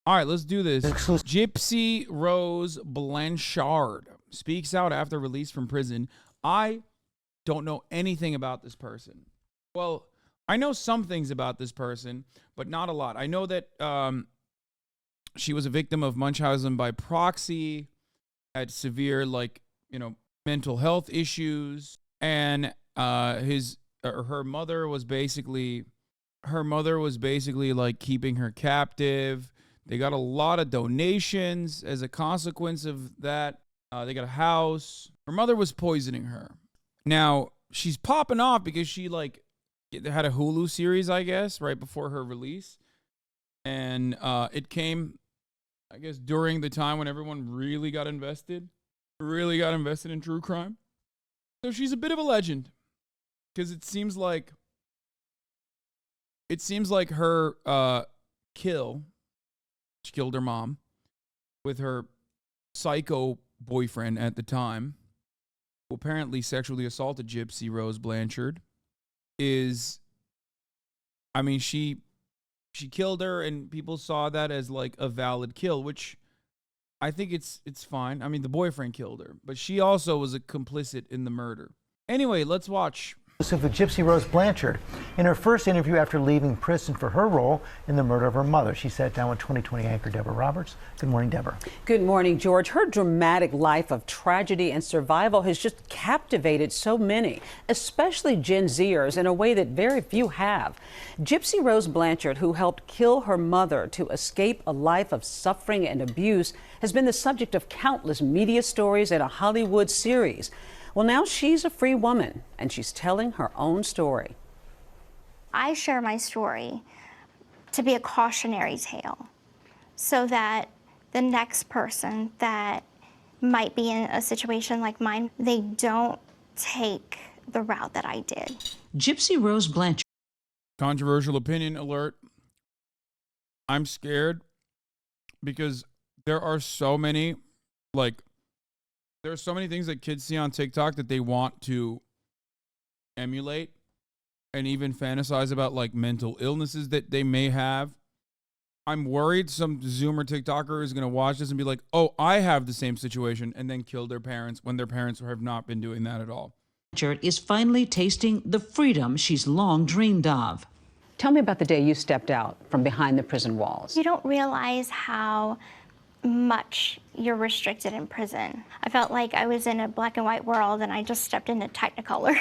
All right, let's do this. Gypsy Rose Blanchard speaks out after release from prison. I don't know anything about this person. Well, I know some things about this person, but not a lot. I know that she was a victim of Munchausen by proxy, had severe, mental health issues, and her mother was basically like keeping her captive. They got a lot of donations as a consequence of that. They got a house. Her mother was poisoning her. Now, she's popping off because she had a Hulu series, I guess, right before her release. And it came, I guess, during the time when everyone really got invested in true crime. So she's a bit of a legend because it seems like her she killed her mom with her psycho boyfriend at the time, who apparently sexually assaulted Gypsy Rose Blanchard. She killed her, and people saw that as like a valid kill, which I think it's fine. I mean, the boyfriend killed her, but she also was a complicit in the murder. Anyway, let's watch. With Gypsy Rose Blanchard. In her first interview after leaving prison for her role in the murder of her mother, she sat down with 2020 anchor Deborah Roberts. Good morning, Deborah. Good morning, George. Her dramatic life of tragedy and survival has just captivated so many, especially Gen Zers, in a way that very few have. Gypsy Rose Blanchard, who helped kill her mother to escape a life of suffering and abuse, has been the subject of countless media stories and a Hollywood series. Well, now she's a free woman, and she's telling her own story. I share my story to be a cautionary tale so that the next person that might be in a situation like mine, they don't take the route that I did. Gypsy Rose Blanchard. Controversial opinion alert. I'm scared because there are so many things that kids see on TikTok that they want to emulate and even fantasize about, like mental illnesses that they may have. I'm worried some Zoomer TikToker is going to watch this and be like, oh, I have the same situation, and then kill their parents when their parents have not been doing that at all. Blanchard is finally tasting the freedom she's long dreamed of. Tell me about the day you stepped out from behind the prison walls. You don't realize how much you're restricted in prison. I felt like I was in a black and white world and I just stepped into Technicolor.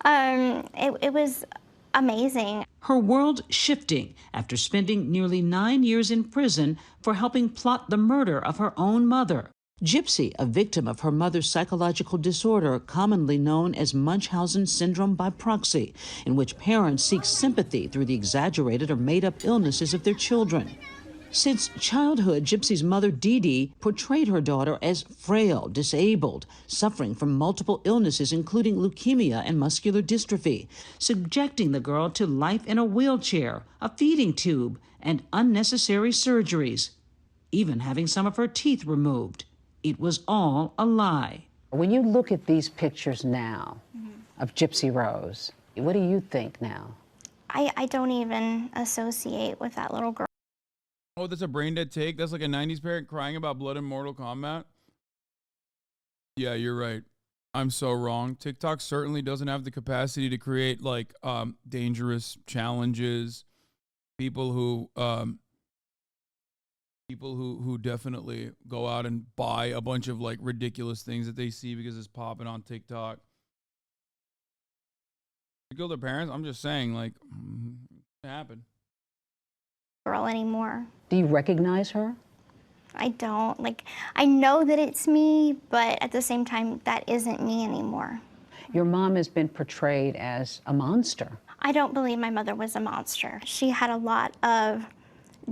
It was amazing. Her world shifting after spending nearly 9 years in prison for helping plot the murder of her own mother. Gypsy, a victim of her mother's psychological disorder, commonly known as Munchausen syndrome by proxy, in which parents seek sympathy through the exaggerated or made-up illnesses of their children. Since childhood, Gypsy's mother, Dee Dee, portrayed her daughter as frail, disabled, suffering from multiple illnesses, including leukemia and muscular dystrophy, subjecting the girl to life in a wheelchair, a feeding tube, and unnecessary surgeries, even having some of her teeth removed. It was all a lie. When you look at these pictures now of Gypsy Rose, what do you think now? I don't even associate with that little girl. Oh, that's a brain dead take? That's like a 90s parent crying about blood in Mortal Kombat? Yeah, you're right. I'm so wrong. TikTok certainly doesn't have the capacity to create dangerous challenges. People who definitely go out and buy a bunch of ridiculous things that they see because it's popping on TikTok. To kill their parents, I'm just saying, it happened. Girl anymore. Do you recognize her? I don't. I know that it's me, but at the same time, that isn't me anymore. Your mom has been portrayed as a monster. I don't believe my mother was a monster. She had a lot of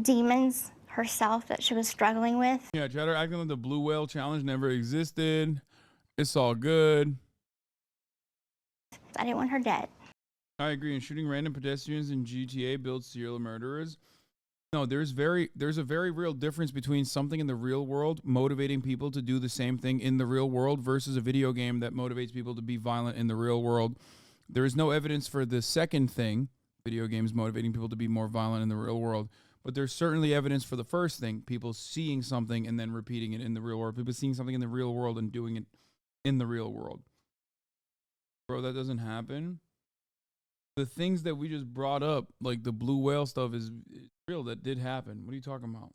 demons herself that she was struggling with. Yeah, Cheddar acting like the Blue Whale Challenge never existed. It's all good. I didn't want her dead. I agree. And shooting random pedestrians in GTA builds serial murderers. No, there's a very real difference between something in the real world motivating people to do the same thing in the real world versus a video game that motivates people to be violent in the real world. There is no evidence for the second thing, video games motivating people to be more violent in the real world. But there's certainly evidence for the first thing, people seeing something and then repeating it in the real world. People seeing something in the real world and doing it in the real world. Bro, that doesn't happen. The things that we just brought up, like the blue whale stuff, is real. That did happen. What are you talking about?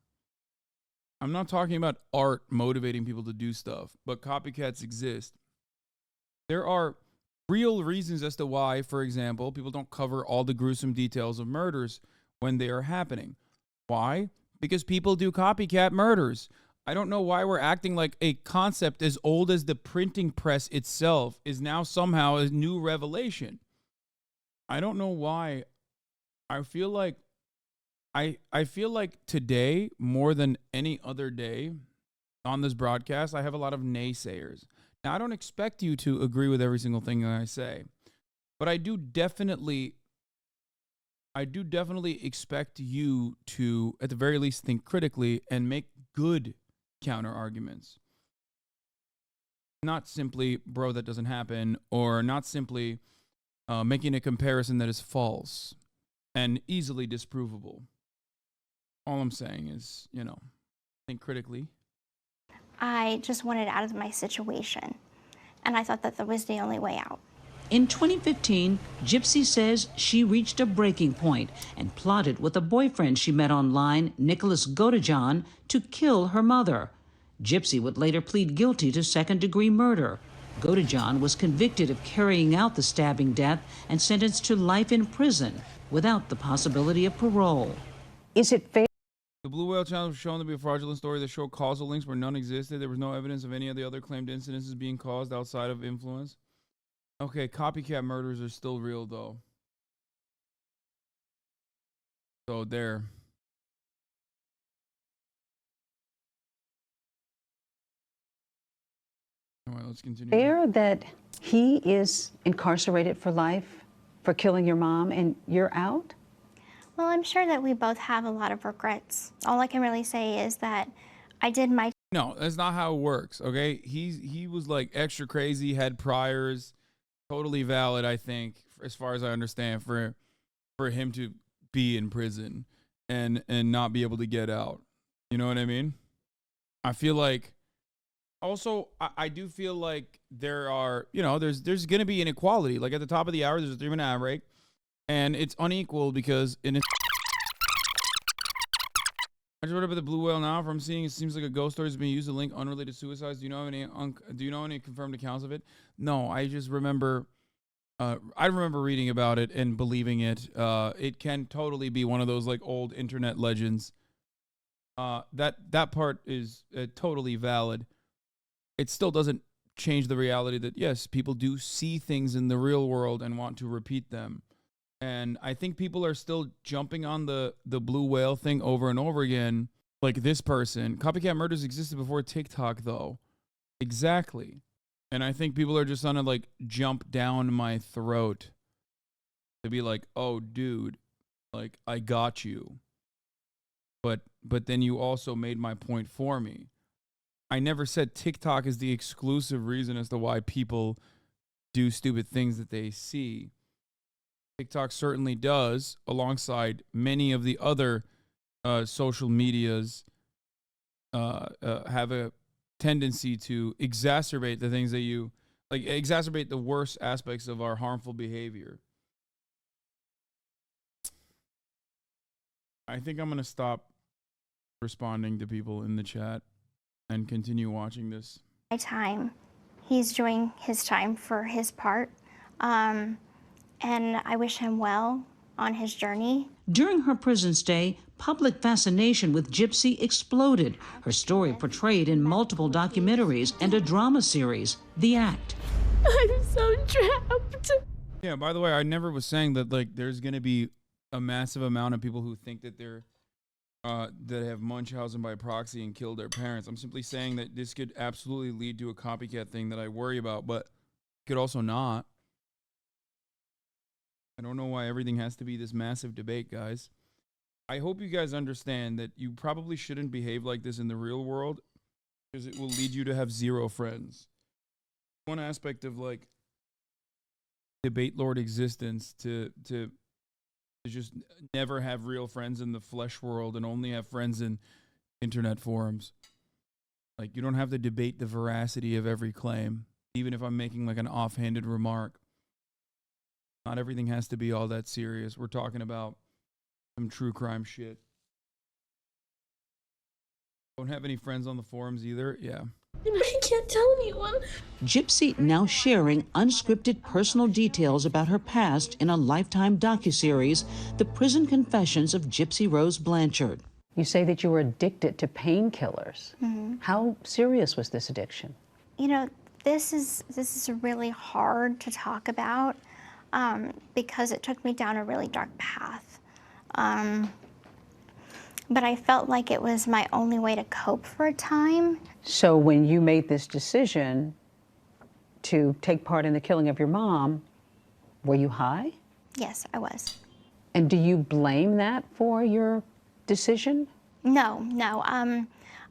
I'm not talking about art motivating people to do stuff, but copycats exist. There are real reasons as to why, for example, people don't cover all the gruesome details of murders when they are happening. Why? Because people do copycat murders. I don't know why we're acting like a concept as old as the printing press itself is now somehow a new revelation. I don't know why. I feel like today, more than any other day on this broadcast, I have a lot of naysayers. Now, I don't expect you to agree with every single thing that I say, but I do definitely expect you to, at the very least, think critically and make good counter arguments. Not simply, bro, that doesn't happen, or not simply making a comparison that is false and easily disprovable. All I'm saying is, think critically. I just wanted out of my situation, and I thought that that was the only way out. In 2015, GYPSY says she reached a breaking point and plotted with a boyfriend she met online, Nicholas Godejohn, to kill her mother. GYPSY would later plead guilty to second-degree murder. Godejohn was convicted of carrying out the stabbing death and sentenced to life in prison without the possibility of parole. Is it fair? The Blue Whale channel was shown to be a fraudulent story that showed causal links where none existed. There was no evidence of any of the other claimed incidences being caused outside of influence. Okay, copycat murders are still real, though. So there. All right, let's continue. Fair that he is incarcerated for life for killing your mom and you're out? Well, I'm sure that we both have a lot of regrets. All I can really say is that I did my... No, that's not how it works, okay? He was like extra crazy, had priors, totally valid, I think, as far as I understand, for him to be in prison and not be able to get out. You know what I mean? I feel like also I do feel like there are, there's going to be inequality. Like at the top of the hour, there's a 3-minute ad break, and it's unequal because I just read about the blue whale now. From seeing, it seems like a ghost story is being used to link unrelated suicides. Do you know any confirmed accounts of it? No, I just remember. I remember reading about it and believing it. It can totally be one of those like old internet legends. That part is totally valid. It still doesn't change the reality that yes, people do see things in the real world and want to repeat them. And I think people are still jumping on the blue whale thing over and over again. Like this person. Copycat murders existed before TikTok, though. Exactly. And I think people are just trying to, like, jump down my throat to be like, oh, dude, like, I got you. But then you also made my point for me. I never said TikTok is the exclusive reason as to why people do stupid things that they see. TikTok certainly does, alongside many of the other social medias, have a tendency to exacerbate the things that exacerbate the worst aspects of our harmful behavior. I think I'm going to stop responding to people in the chat and continue watching this. My time. He's doing his time for his part. And I wish him well on his journey. During her prison stay, public fascination with GYPSY exploded. Her story portrayed in multiple documentaries and a drama series, The Act. I'm so trapped. Yeah, by the way, I never was saying that like there's going to be a massive amount of people who think that they're that have Munchausen by proxy and killed their parents. I'm simply saying that this could absolutely lead to a copycat thing that I worry about, but could also not. I don't know why everything has to be this massive debate, guys. I hope you guys understand that you probably shouldn't behave like this in the real world because it will lead you to have 0 friends. One aspect of like debate lord existence to to just never have real friends in the flesh world and only have friends in internet forums. Like, you don't have to debate the veracity of every claim, even if I'm making like an offhanded remark. Not everything has to be all that serious. We're talking about some true crime shit. Don't have any friends on the forums either. Yeah. And I can't tell anyone. Gypsy now sharing unscripted personal details about her past in a Lifetime docuseries, The Prison Confessions of Gypsy Rose Blanchard. You say that you were addicted to painkillers. How serious was this addiction? You know, this is really hard to talk about because it took me down a really dark path. But I felt like it was my only way to cope for a time. So when you made this decision to take part in the killing of your mom, were you high? Yes, I was. And do you blame that for your decision? No.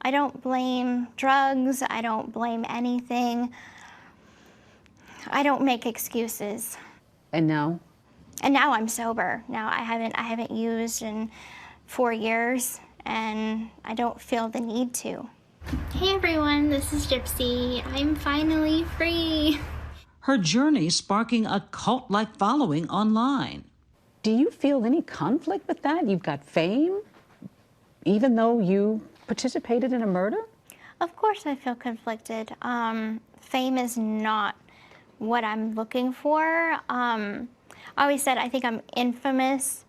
I don't blame drugs. I don't blame anything. I don't make excuses. And now? And now I'm sober. Now I haven't used in 4 years, and I don't feel the need to. Hey everyone, this is Gypsy. I'm finally free. Her journey sparking a cult-like following online. Do you feel any conflict with that? You've got fame, even though you participated in a murder? Of course I feel conflicted. Fame is not what I'm looking for. I always said I think I'm infamous,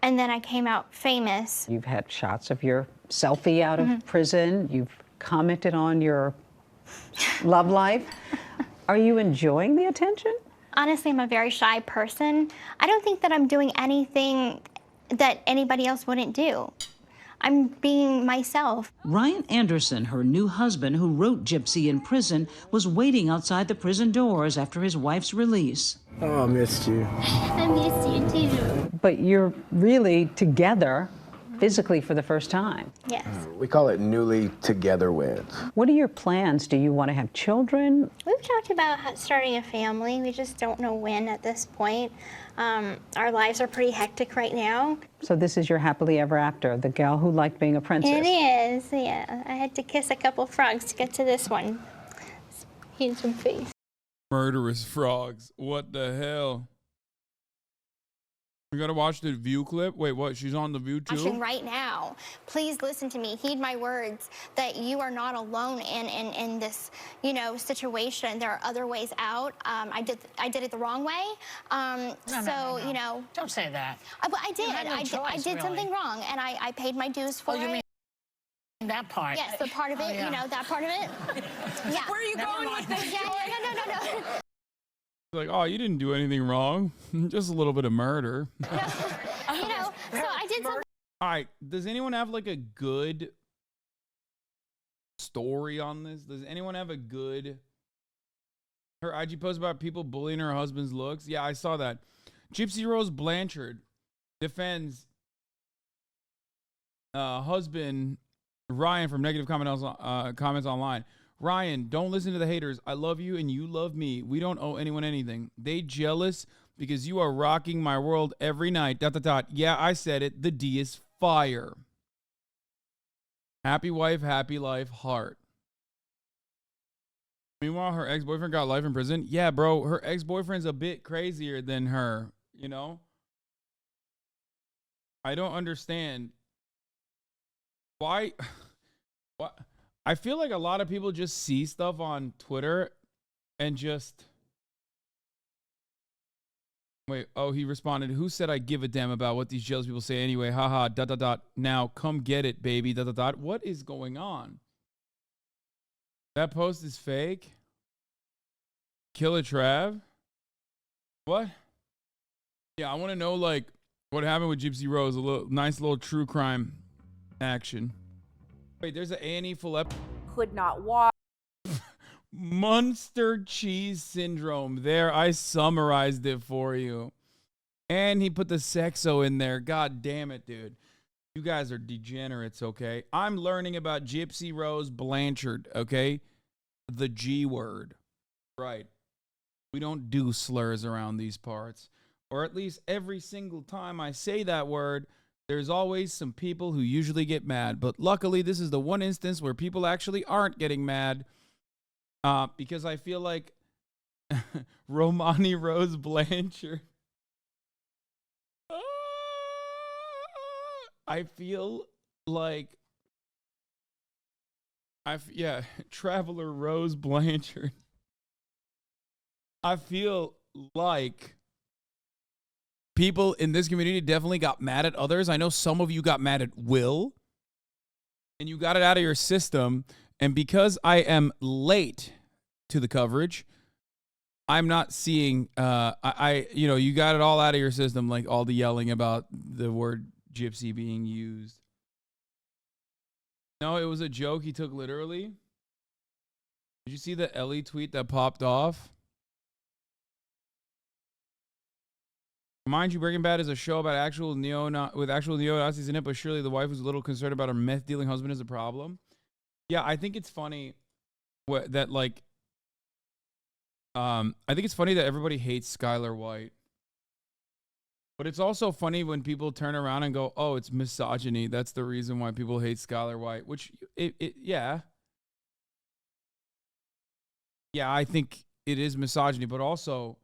and then I came out famous. You've had shots of your selfie out of prison. You've commented on your love life. Are you enjoying the attention? Honestly, I'm a very shy person. I don't think that I'm doing anything that anybody else wouldn't do. I'm being myself. Ryan Anderson, her new husband who wrote Gypsy in prison, was waiting outside the prison doors after his wife's release. Oh, I missed you. I missed you too. But you're really together physically for the first time. Yes. We call it newly together weds. What are your plans? Do you want to have children? We've talked about starting a family. We just don't know when at this point. Our lives are pretty hectic right now. So this is your happily ever after, the gal who liked being a princess. It is, yeah. I had to kiss a couple frogs to get to this one. Handsome face. Murderous frogs. What the hell? We gotta watch the View clip. Wait, what? She's on the View too? Watching right now. Please listen to me. Heed my words that you are not alone in this, situation. There are other ways out. I did it the wrong way. No. Don't say that. I did. You had no I choice, did something really. wrong, and I paid my dues for Oh, you it. mean that part? Yes, the part of it. Oh, yeah. that part of it. Yeah. Where are you going with this? Yeah. No. Like, oh, you didn't do anything wrong. Just a little bit of murder. So I did something. All right. Does anyone have like a good story on this? Does anyone have a good... Her IG post about people bullying her husband's looks? Yeah, I saw that. Gypsy Rose Blanchard defends husband Ryan from negative comments online. Ryan, don't listen to the haters. I love you and you love me. We don't owe anyone anything. They jealous because you are rocking my world every night. ... Yeah, I said it. The D is fire. Happy wife, happy life, heart. Meanwhile, her ex-boyfriend got life in prison. Yeah, bro, her ex-boyfriend's a bit crazier than her, I don't understand. Why? What? I feel like a lot of people just see stuff on Twitter and just... Wait, oh, he responded, who said I give a damn about what these jealous people say anyway? Haha, ... Now, come get it, baby, ... What is going on? That post is fake? Killer Trav? What? Yeah, I want to know, like, what happened with Gypsy Rose. Nice little true crime action. Wait, there's an A&E full episode. Could not walk. Monster cheese syndrome. There, I summarized it for you. And he put the sexo in there. God damn it, dude. You guys are degenerates, okay? I'm learning about Gypsy Rose Blanchard, okay? The G word. Right. We don't do slurs around these parts. or at least every single time I say that word, there's always some people who usually get mad. But luckily, this is the one instance where people actually aren't getting mad, because I feel like Romani Rose Blanchard. I feel like Traveler Rose Blanchard. I feel like people in this community definitely got mad at others. I know some of you got mad at Will, and you got it out of your system. And because I am late to the coverage, I'm not seeing, you got it all out of your system, like all the yelling about the word gypsy being used. No, it was a joke he took literally. Did you see the Ellie tweet that popped off? Mind you, Breaking Bad is a show about actual neo-Nazis in it, but surely the wife was a little concerned about her meth-dealing husband is a problem. Yeah, I think it's funny that I think it's funny that everybody hates Skylar White. But it's also funny when people turn around and go, oh, it's misogyny. That's the reason why people hate Skylar White, which, yeah. Yeah, I think it is misogyny, but also,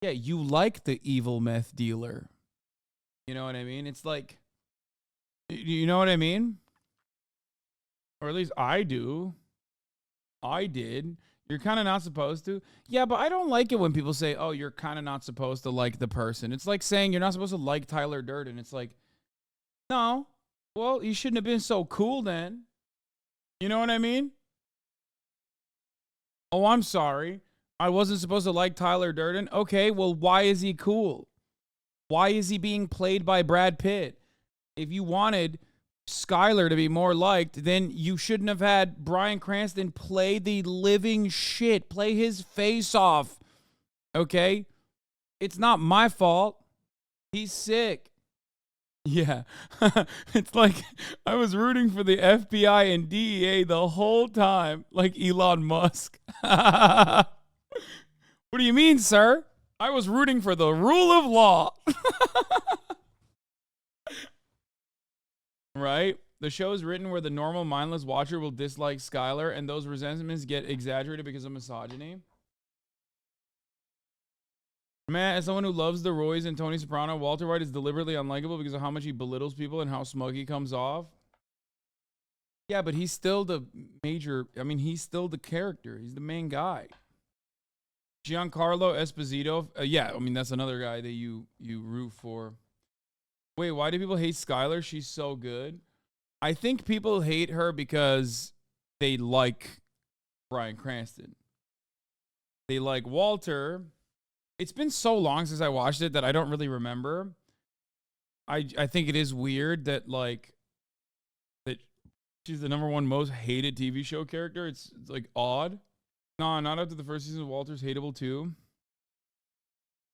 yeah, you like the evil meth dealer. You know what I mean? It's like, you know what I mean? Or at least I do. I did. You're kind of not supposed to. Yeah, but I don't like it when people say, oh, you're kind of not supposed to like the person. It's like saying you're not supposed to like Tyler Durden. It's like, no. Well, you shouldn't have been so cool then. You know what I mean? Oh, I'm sorry. I wasn't supposed to like Tyler Durden. Okay, well, why is he cool? Why is he being played by Brad Pitt? If you wanted Skyler to be more liked, then you shouldn't have had Bryan Cranston play the living shit, play his face off. Okay? It's not my fault. He's sick. Yeah. It's like I was rooting for the FBI and DEA the whole time, like Elon Musk. What do you mean, sir? I was rooting for the rule of law. Right? The show is written where the normal mindless watcher will dislike Skylar, and those resentments get exaggerated because of misogyny. Man, as someone who loves the Roys and Tony Soprano, Walter White is deliberately unlikable because of how much he belittles people and how smug he comes off. Yeah, but he's still the he's still the character. He's the main guy. Giancarlo Esposito. Yeah, that's another guy that you root for. Wait, why do people hate Skylar? She's so good. I think people hate her because they like Bryan Cranston. They like Walter. It's been so long since I watched it that I don't really remember. I think it is weird that that she's the #1 most hated TV show character. It's like odd. No, not after the first season of Walter's hateable too.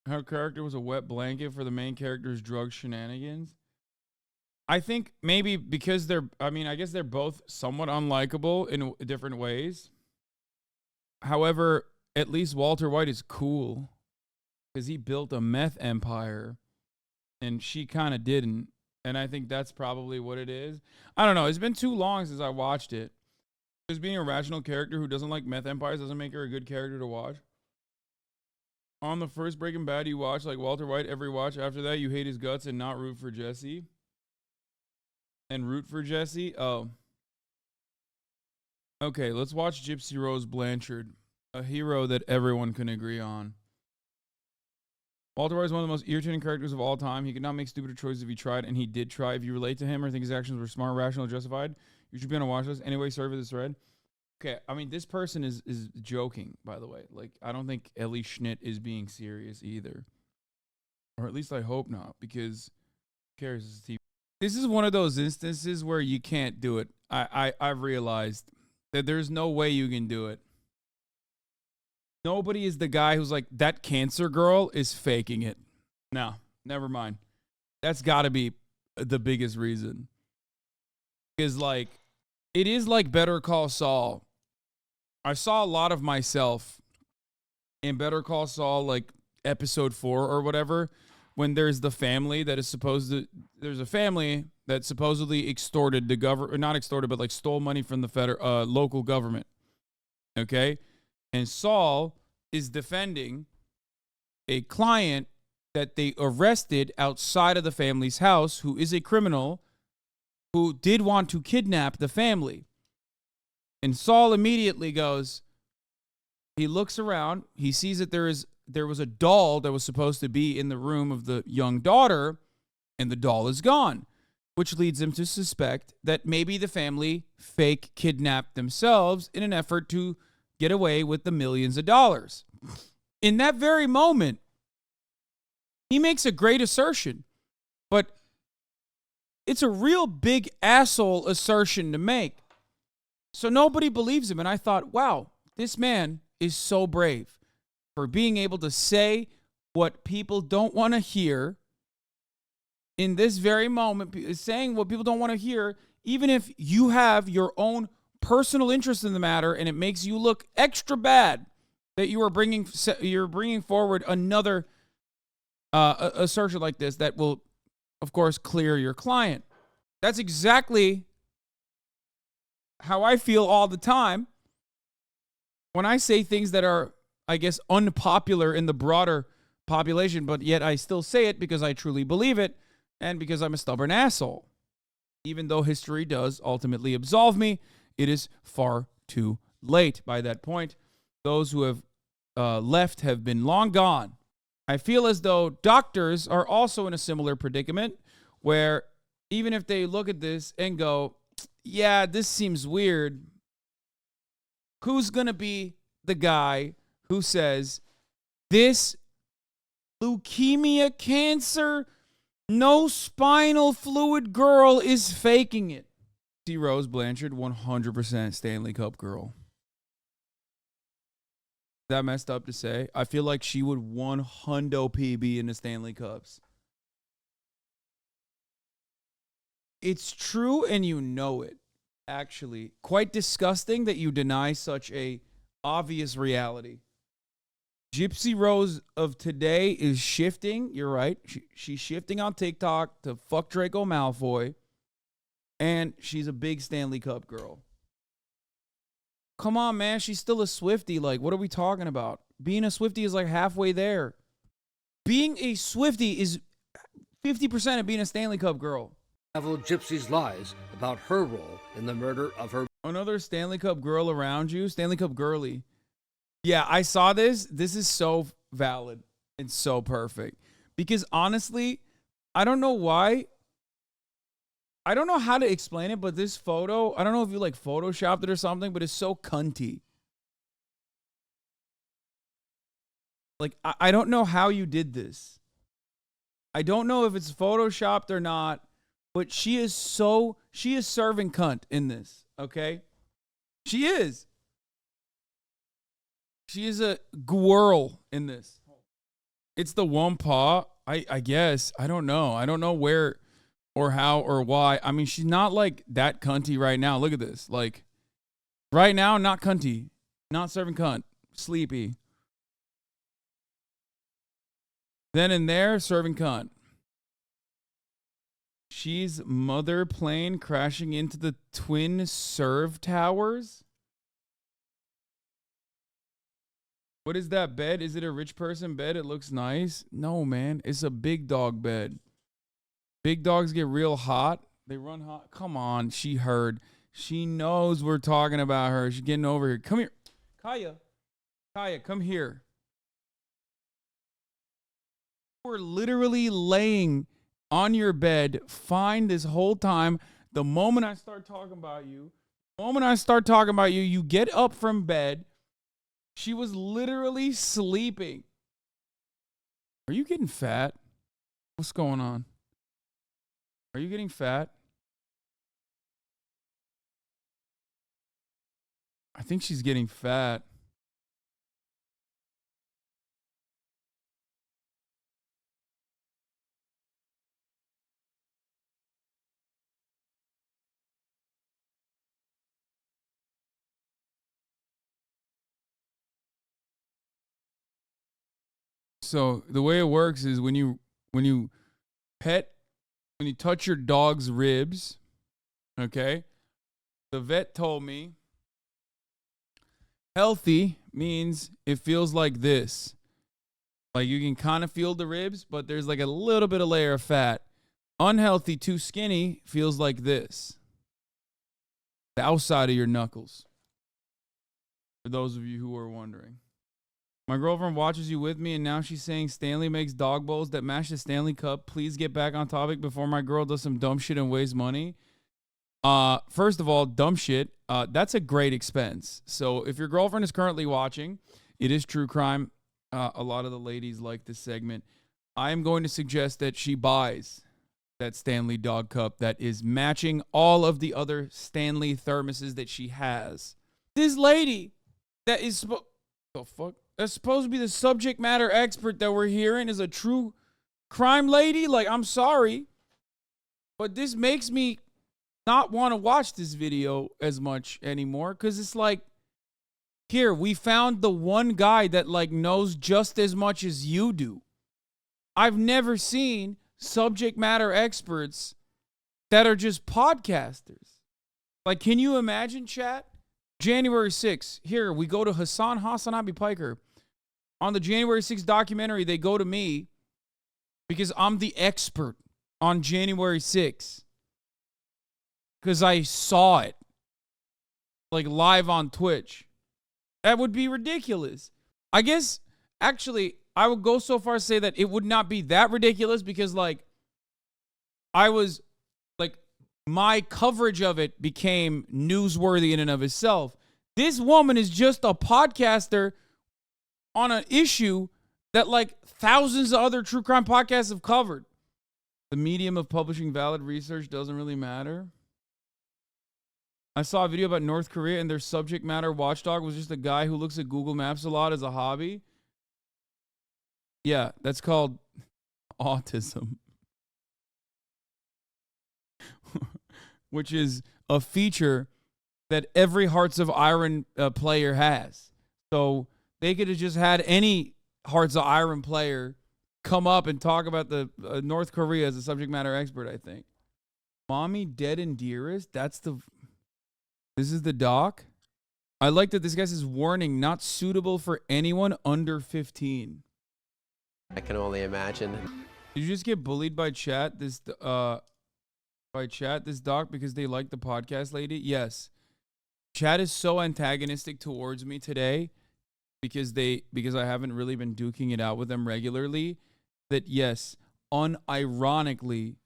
Her character was a wet blanket for the main character's drug shenanigans. I think maybe because I guess they're both somewhat unlikable in different ways. However, at least Walter White is cool because he built a meth empire and she kind of didn't. And I think that's probably what it is. I don't know. It's been too long since I watched it. Just being a rational character who doesn't like meth empires doesn't make her a good character to watch. On the first Breaking Bad you watch, like Walter White, every watch after that you hate his guts and not root for Jesse. And root for Jesse? Oh. Okay, let's watch Gypsy Rose Blanchard, a hero that everyone can agree on. Walter White is one of the most irritating characters of all time. He could not make stupider choices if he tried, and he did try. If you relate to him or think his actions were smart, rational, or justified, you should be on a watch list. Anyway, sorry for this thread. Okay, this person is joking, by the way. Like, I don't think Ellie Schnitt is being serious either. Or at least I hope not, because who cares? This is one of those instances where you can't do it. I've realized that there's no way you can do it. Nobody is the guy who's like, that cancer girl is faking it. No, never mind. That's got to be the biggest reason. Because, it is like Better Call Saul. I saw a lot of myself in Better Call Saul, episode 4 or whatever, when there's the family that is supposed to, there's a family that supposedly extorted the government, not extorted, but like stole money from the local government. Okay. And Saul is defending a client that they arrested outside of the family's house, who is a criminal who did want to kidnap the family. And Saul immediately goes, he looks around, he sees that there was a doll that was supposed to be in the room of the young daughter, and the doll is gone, which leads him to suspect that maybe the family fake kidnapped themselves in an effort to get away with the millions of dollars. In that very moment, he makes a great assertion, but it's a real big asshole assertion to make. So nobody believes him. And I thought, wow, this man is so brave for being able to say what people don't want to hear in this very moment, saying what people don't want to hear, even if you have your own personal interest in the matter and it makes you look extra bad that you're bringing forward another assertion like this that will, of course, clear your client. That's exactly how I feel all the time when I say things that are, I guess, unpopular in the broader population, but yet I still say it because I truly believe it and because I'm a stubborn asshole. Even though history does ultimately absolve me, it is far too late by that point. Those who have left have been long gone. I feel as though doctors are also in a similar predicament where even if they look at this and go, yeah, this seems weird, who's going to be the guy who says, this leukemia, cancer, no spinal fluid girl is faking it? See, Rose Blanchard, 100% Stanley Cup girl. Is that messed up to say? I feel like she would 100% be in the Stanley Cups. It's true and you know it, actually. Quite disgusting that you deny such a obvious reality. Gypsy Rose of today is shifting. You're right. She's shifting on TikTok to fuck Draco Malfoy. And she's a big Stanley Cup girl. Come on, man. She's still a Swiftie. Like, what are we talking about? Being a Swiftie is like halfway there. Being a Swiftie is 50% of being a Stanley Cup girl. Gypsy's lies about her role in the murder of her. Another Stanley Cup girl around you? Stanley Cup girly. Yeah, I saw this. This is so valid and so perfect. Because honestly, I don't know why. I don't know how to explain it, but this photo, I don't know if you like photoshopped it or something, but it's so cunty. Like, I don't know how you did this. I don't know if it's photoshopped or not, but she is serving cunt in this, okay? She is. She is a gwirl in this. It's the one paw, I guess. I don't know. I don't know where or how or why. I mean, she's not like that cunty right now. Look at this. Like, right now, not cunty. Not serving cunt. Sleepy. Then in there, serving cunt. She's mother plane crashing into the twin serve towers. What is that bed? Is it a rich person bed? It looks nice. No, man. It's a big dog bed. Big dogs get real hot. They run hot. Come on. She heard. She knows we're talking about her. She's getting over here. Come here. Kaya, come here. We're literally laying on your bed, fine this whole time. The moment I start talking about you, you get up from bed. She was literally sleeping. Are you getting fat? What's going on? Are you getting fat? I think she's getting fat. So the way it works is when you touch your dog's ribs, okay? The vet told me healthy means it feels like this. Like you can kind of feel the ribs, but there's like a little bit of layer of fat. Unhealthy, too skinny, feels like this. The outside of your knuckles. For those of you who are wondering. My girlfriend watches you with me, and now she's saying Stanley makes dog bowls that match the Stanley Cup. Please get back on topic before my girl does some dumb shit and wastes money. First of all, dumb shit. That's a great expense. So if your girlfriend is currently watching, it is true crime. A lot of the ladies like this segment. I am going to suggest that she buys that Stanley dog cup that is matching all of the other Stanley thermoses that she has. This lady that is that's supposed to be the subject matter expert that we're hearing is a true crime lady. Like, I'm sorry, but this makes me not want to watch this video as much anymore, because it's like, here, we found the one guy that like knows just as much as you do. I've never seen subject matter experts that are just podcasters. Like, can you imagine, chat? January 6th, here we go to HasanAbi Piker. On the January 6th documentary, they go to me because I'm the expert on January 6th. Because I saw it. Like live on Twitch. That would be ridiculous. I guess, actually, I would go so far as to say that it would not be that ridiculous because, like, my coverage of it became newsworthy in and of itself. This woman is just a podcaster on an issue that, like, thousands of other true crime podcasts have covered. The medium of publishing valid research doesn't really matter. I saw a video about North Korea and their subject matter watchdog was just a guy who looks at Google Maps a lot as a hobby. Yeah, that's called autism. Which is a feature that every Hearts of Iron player has. So they could have just had any Hearts of Iron player come up and talk about the North Korea as a subject matter expert, I think. Mommy Dead and Dearest? This is the doc? I like that this guy says, warning, not suitable for anyone under 15. I can only imagine. Did you just get bullied by chat? This doc, because they like the podcast lady? Yes. Chat is so antagonistic towards me today because I haven't really been duking it out with them regularly, that yes, unironically,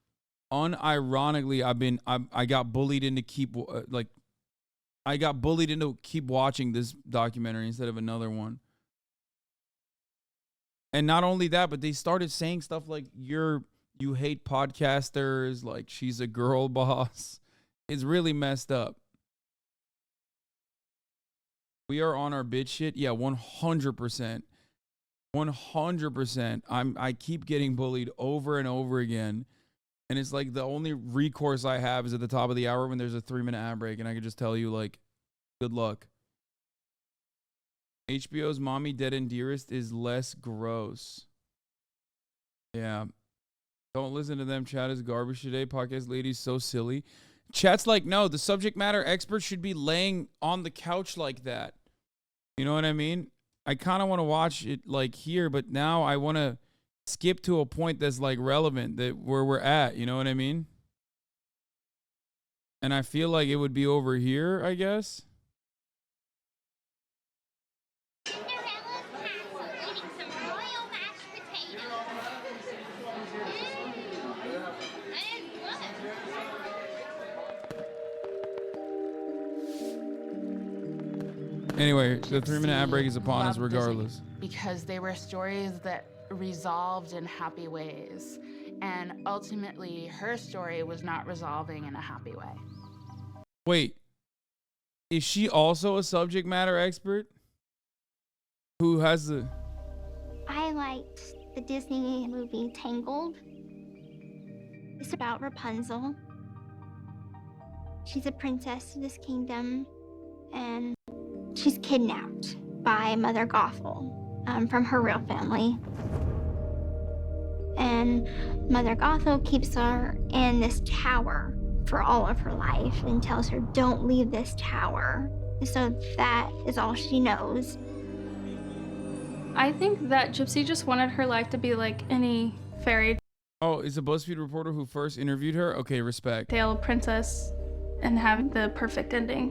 I got bullied into keep watching this documentary instead of another one. And not only that, but they started saying stuff like you hate podcasters, like she's a girl boss. It's really messed up. We are on our bitch shit. Yeah, 100%. 100%. I keep getting bullied over and over again. And it's like the only recourse I have is at the top of the hour when there's a 3-minute ad break. And I can just tell you, like, good luck. HBO's Mommy Dead and Dearest is less gross. Yeah. Don't listen to them. Chat is garbage today. Podcast lady's so silly. Chat's like, no, the subject matter expert should be laying on the couch like that. You know what I mean? I kind of want to watch it like here, but now I want to skip to a point that's like relevant, that where we're at. You know what I mean? And I feel like it would be over here, I guess. Anyway, the 3-minute ad break is upon us regardless. Because they were stories that resolved in happy ways. And ultimately, her story was not resolving in a happy way. Wait, is she also a subject matter expert? Who has the... I liked the Disney movie Tangled. It's about Rapunzel. She's a princess to this kingdom, and she's kidnapped by Mother Gothel from her real family. And Mother Gothel keeps her in this tower for all of her life and tells her, don't leave this tower. So that is all she knows. I think that Gypsy just wanted her life to be like any fairy Oh, is the BuzzFeed reporter who first interviewed her? Okay, respect. tale princess and have the perfect ending.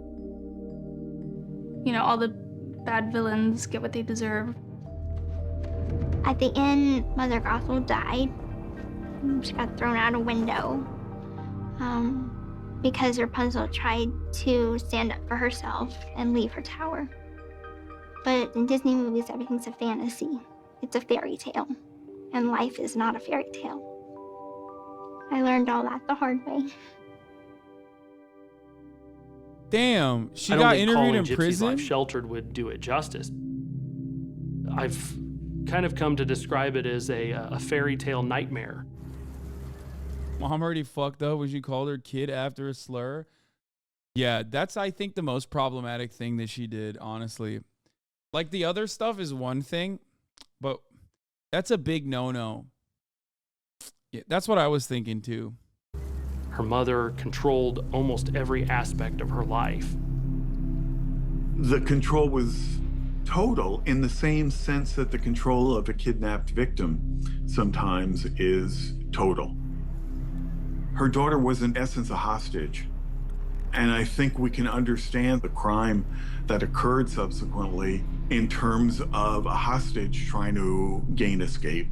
You know, all the bad villains get what they deserve. At the end, Mother Gothel died. She got thrown out a window because Rapunzel tried to stand up for herself and leave her tower. But in Disney movies, everything's a fantasy. It's a fairy tale, and life is not a fairy tale. I learned all that the hard way. Damn, she I don't got think interviewed calling in Gypsy's prison? life sheltered would do it justice. I've kind of come to describe it as a fairy tale nightmare. Mom already fucked up when she called her kid after a slur. Yeah, that's, I think, the most problematic thing that she did, honestly. Like, the other stuff is one thing, but that's a big no-no. Yeah, that's what I was thinking, too. Her mother controlled almost every aspect of her life. The control was total in the same sense that the control of a kidnapped victim sometimes is total. Her daughter was in essence a hostage. And I think we can understand the crime that occurred subsequently in terms of a hostage trying to gain escape.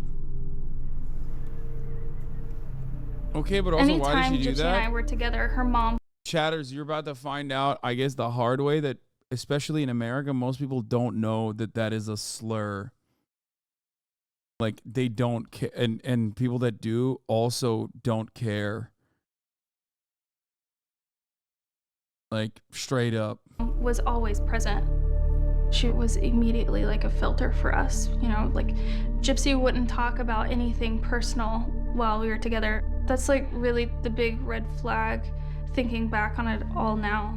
Okay, but also, why Anytime did she do Gypsy that? and I were together, her mom. Chatters, you're about to find out, I guess, the hard way that, especially in America, most people don't know that that is a slur. Like, they don't care, and people that do also don't care. Like, straight up. Was always present. She was immediately like a filter for us. You know, like Gypsy wouldn't talk about anything personal while we were together. That's like really the big red flag, thinking back on it all now.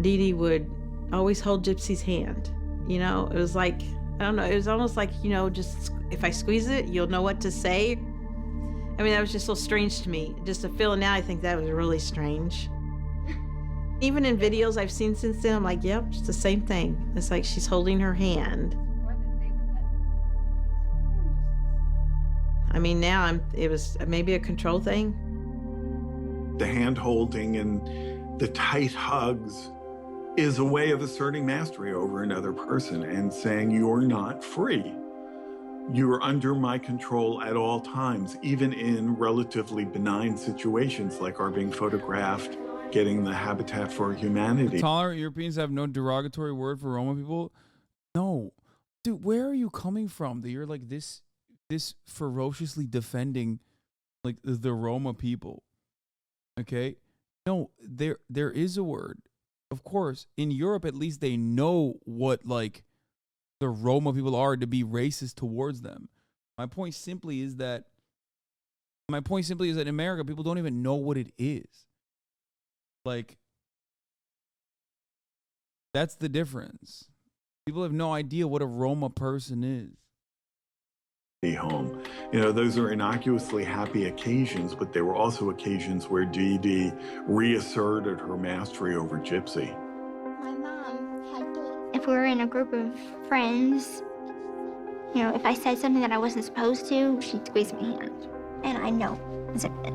Dee Dee would always hold Gypsy's hand. You know, it was like, I don't know, it was almost like, you know, just if I squeeze it, you'll know what to say. I mean, that was just so strange to me. Just to feel it now, I think that was really strange. Even in videos I've seen since then, I'm like, yep, it's the same thing. It's like she's holding her hand. I mean, now it was maybe a control thing. The hand holding and the tight hugs is a way of asserting mastery over another person and saying, you're not free. You're under my control at all times, even in relatively benign situations like our being photographed, getting the Habitat for Humanity. Tolerant Europeans have no derogatory word for Roma people. No. Dude, where are you coming from that you're like this ferociously defending like the Roma people? Okay? No, there is a word. Of course, in Europe at least they know what like the Roma people are to be racist towards them. My point simply is that in America people don't even know what it is. Like, that's the difference. People have no idea what a Roma person is. Home. You know, those are innocuously happy occasions, but they were also occasions where Dee Dee reasserted her mastery over Gypsy. My mom had to. If we were in a group of friends, you know, if I said something that I wasn't supposed to, she'd squeeze my hand. And I know, zip it.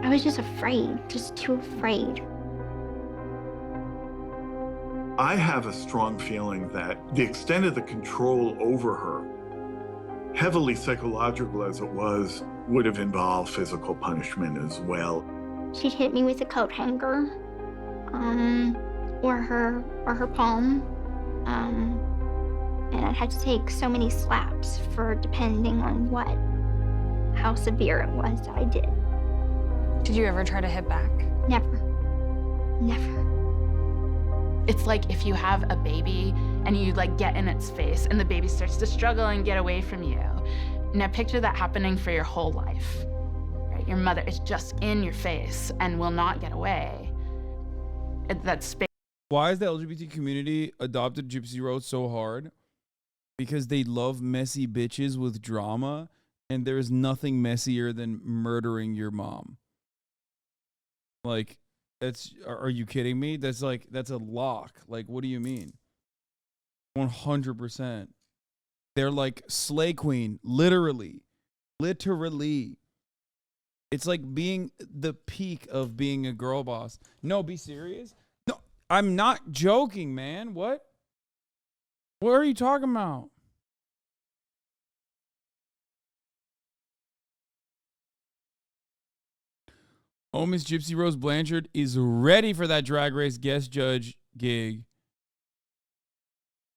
I was just afraid, just too afraid. I have a strong feeling that the extent of the control over her, heavily psychological as it was, would have involved physical punishment as well. She'd hit me with a coat hanger, or her palm, and I'd have to take so many slaps for depending on how severe it was that I did. Did you ever try to hit back? Never. Never. It's like if you have a baby and you like get in its face and the baby starts to struggle and get away from you. Now picture that happening for your whole life, right? Your mother is just in your face and will not get away. That space Why is the LGBT community adopted Gypsy Rose so hard? Because they love messy bitches with drama, and there is nothing messier than murdering your mom. Like, are you kidding me? That's a lock. Like, what do you mean? 100%. They're like slay queen, literally. It's like being the peak of being a girl boss. No, be serious. No, I'm not joking, man. What are you talking about? Oh, Miss Gypsy Rose Blanchard is ready for that Drag Race guest judge gig.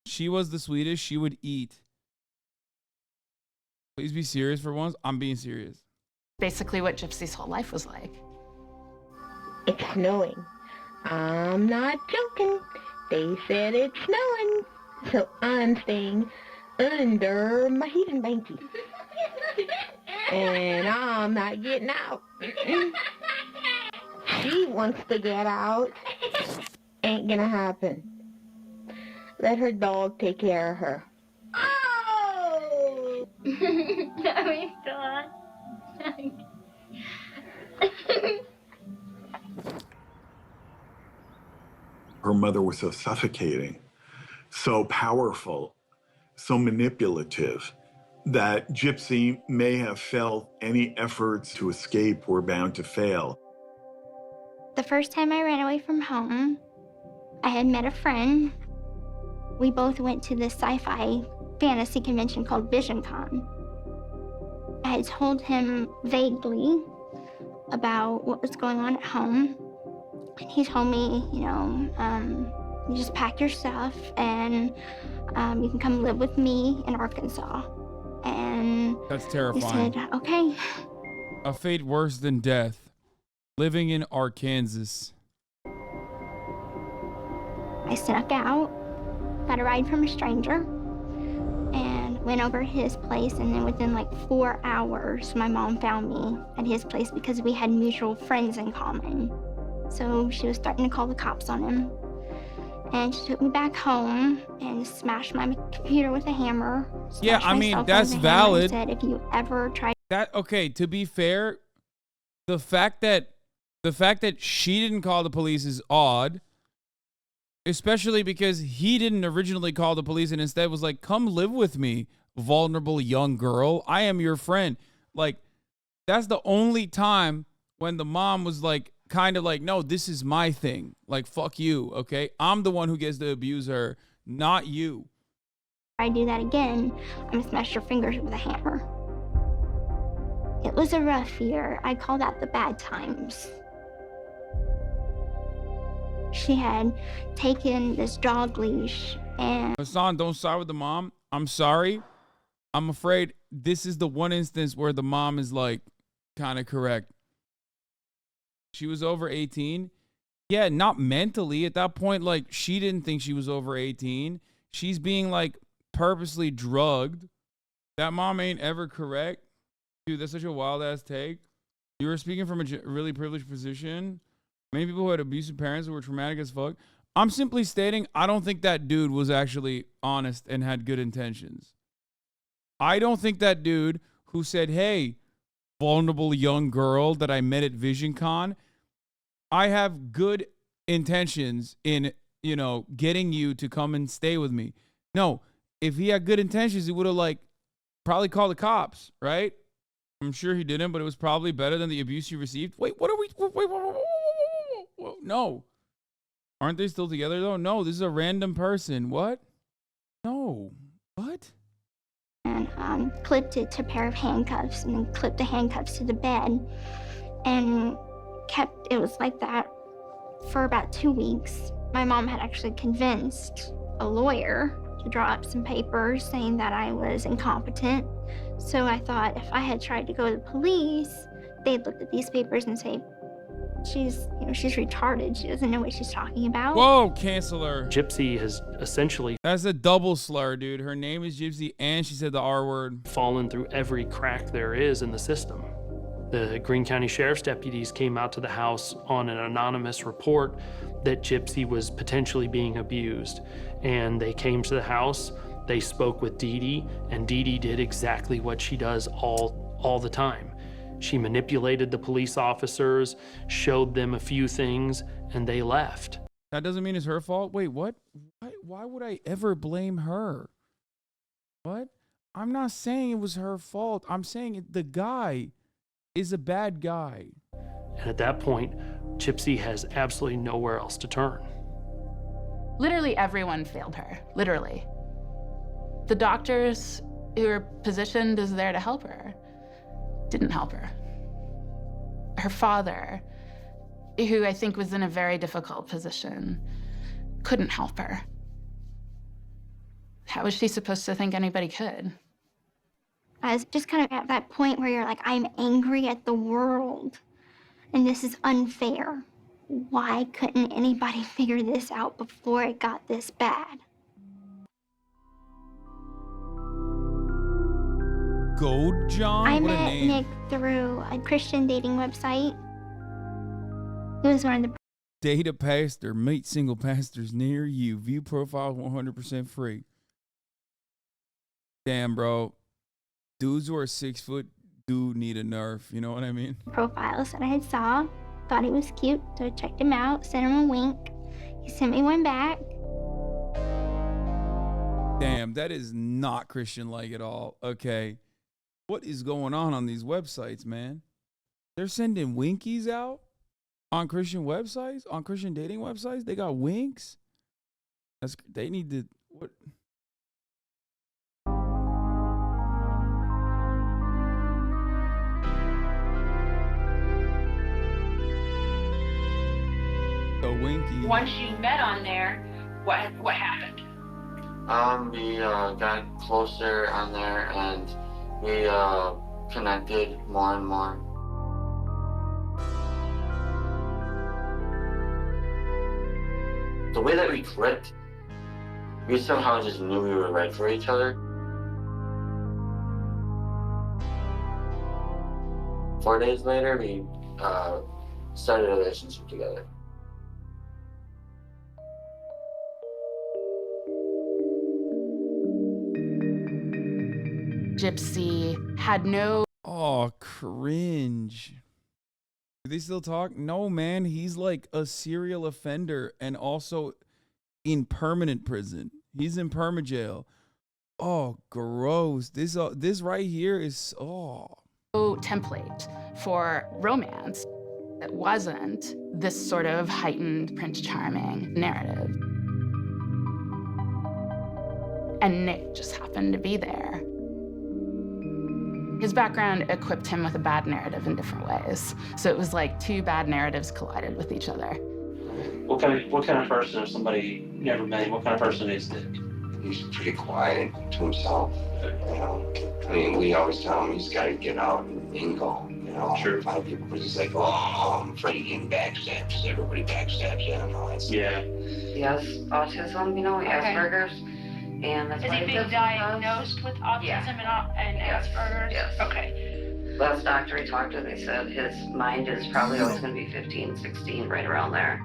She was the sweetest. She would eat. Please be serious for once. I'm being serious. Basically what Gypsy's whole life was like. It's snowing. I'm not joking. They said it's snowing. So I'm staying under my heating blanket. And I'm not getting out. She wants to get out. Ain't gonna happen. Let her dog take care of her. Oh! Are we still on? Her mother was so suffocating, so powerful, so manipulative, that Gypsy may have felt any efforts to escape were bound to fail. The first time I ran away from home, I had met a friend. We both went to this sci-fi fantasy convention called VisionCon. I had told him vaguely about what was going on at home. And he told me, you just pack your stuff and you can come live with me in Arkansas. And that's terrifying. He said, okay. A fate worse than death. Living in Arkansas. I snuck out, got a ride from a stranger, and went over to his place, and then within like 4 hours, my mom found me at his place because we had mutual friends in common. So she was starting to call the cops on him. And she took me back home and smashed my computer with a hammer. Yeah, I mean, that's valid. Said, if you ever try okay, to be fair, the fact that she didn't call the police is odd. Especially because he didn't originally call the police and instead was like, come live with me, vulnerable young girl. I am your friend. Like, that's the only time when the mom was like, kind of like, no, this is my thing. Like, fuck you, okay? I'm the one who gets to abuse her, not you. I do that again, I'm gonna smash your fingers with a hammer. It was a rough year. I call that the bad times. She had taken this dog leash and... Hasan, don't side with the mom. I'm sorry. I'm afraid this is the one instance where the mom is like kind of correct. She was over 18. Yeah, not mentally. At that point, like, she didn't think she was over 18. She's being like purposely drugged. That mom ain't ever correct. Dude, that's such a wild ass take. You were speaking from a really privileged position. Many people who had abusive parents who were traumatic as fuck. I'm simply stating I don't think that dude was actually honest and had good intentions. I don't think that dude who said, hey, vulnerable young girl that I met at VisionCon, I have good intentions in, getting you to come and stay with me. No, if he had good intentions, he would have like probably called the cops, right? I'm sure he didn't, but it was probably better than the abuse you received. Wait, what are we? Wait, no. Aren't they still together though? No, this is a random person. What? No. What? And clipped it to a pair of handcuffs and then clipped the handcuffs to the bed and it was like that for about 2 weeks. My mom had actually convinced a lawyer to draw up some papers saying that I was incompetent. So I thought if I had tried to go to the police, they'd look at these papers and say, she's retarded. She doesn't know what she's talking about. Whoa, cancel her. Gypsy has essentially... That's a double slur, dude. Her name is Gypsy and she said the R word. ...fallen through every crack there is in the system. The Greene County Sheriff's deputies came out to the house on an anonymous report that Gypsy was potentially being abused. And they came to the house, they spoke with Dee Dee, and Dee Dee did exactly what she does all the time. She manipulated the police officers, showed them a few things, and they left. That doesn't mean it's her fault? Wait, what? Why would I ever blame her? What? I'm not saying it was her fault. I'm saying the guy is a bad guy. And at that point, Gypsy has absolutely nowhere else to turn. Literally everyone failed her, literally. The doctors who were positioned as there to help her didn't help her. Her father, who I think was in a very difficult position, couldn't help her. How was she supposed to think anybody could? I was just kind of at that point where you're like, I'm angry at the world, and this is unfair. Why couldn't anybody figure this out before it got this bad? Gold John? I What a met name. Nick through a Christian dating website. It was one of the Date a pastor. Meet single pastors near you. View profiles 100% free. Damn, bro. Dudes who are 6 foot do need a nerf. You know what I mean? profiles that I had saw. Thought he was cute, so I checked him out, sent him a wink. He sent me one back. Damn, that is not Christian-like at all. Okay. What is going on these websites, man? They're sending winkies out on Christian websites, on Christian dating websites. They got winks. They need to, what? A winky. Once you met on there, what happened? We got closer on there and we connected more and more. The way that we clicked, we somehow just knew we were right for each other. 4 days later, we started a relationship together. Gypsy had no... Oh, cringe. Do they still talk? No, man. He's like a serial offender and also in permanent prison. He's in permajail. Oh, gross. This right here is, template for romance that wasn't this sort of heightened Prince Charming narrative. And Nick just happened to be there. His background equipped him with a bad narrative in different ways. So it was like two bad narratives collided with each other. What kind of person, if somebody never met him, what kind of person is Nick? He's pretty quiet to himself, you know. I mean, we always tell him he's got to get out and go, you know. Sure. A lot of people were just like, oh, I'm afraid of getting backstabbed because everybody backstabs you and all that stuff. Yeah. He has autism, you know, Asperger's. And that's Has why he been diagnosed with autism and Asperger's? Yes. Okay. Last doctor he talked to, they said his mind is probably always going to be 15, 16, right around there.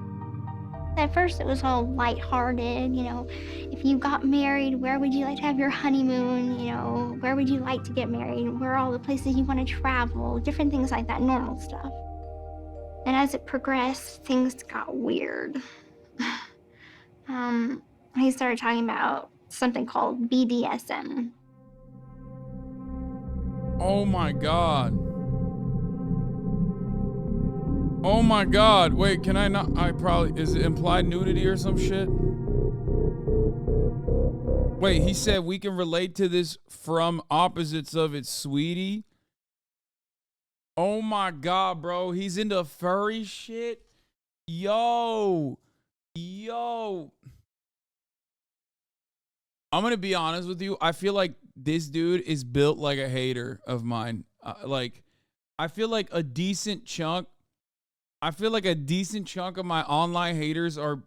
At first it was all lighthearted, you know, if you got married, where would you like to have your honeymoon, you know, where would you like to get married, where are all the places you want to travel, different things like that, normal stuff. And as it progressed, things got weird. He started talking about something called BDSM. oh my God. Oh my God. Wait, can I not? Is it implied nudity or some shit? Wait, he said we can relate to this from opposites of it, sweetie. Oh my God, bro. He's into furry shit. Yo. I'm going to be honest with you. I feel like this dude is built like a hater of mine. I feel like a decent chunk of my online haters are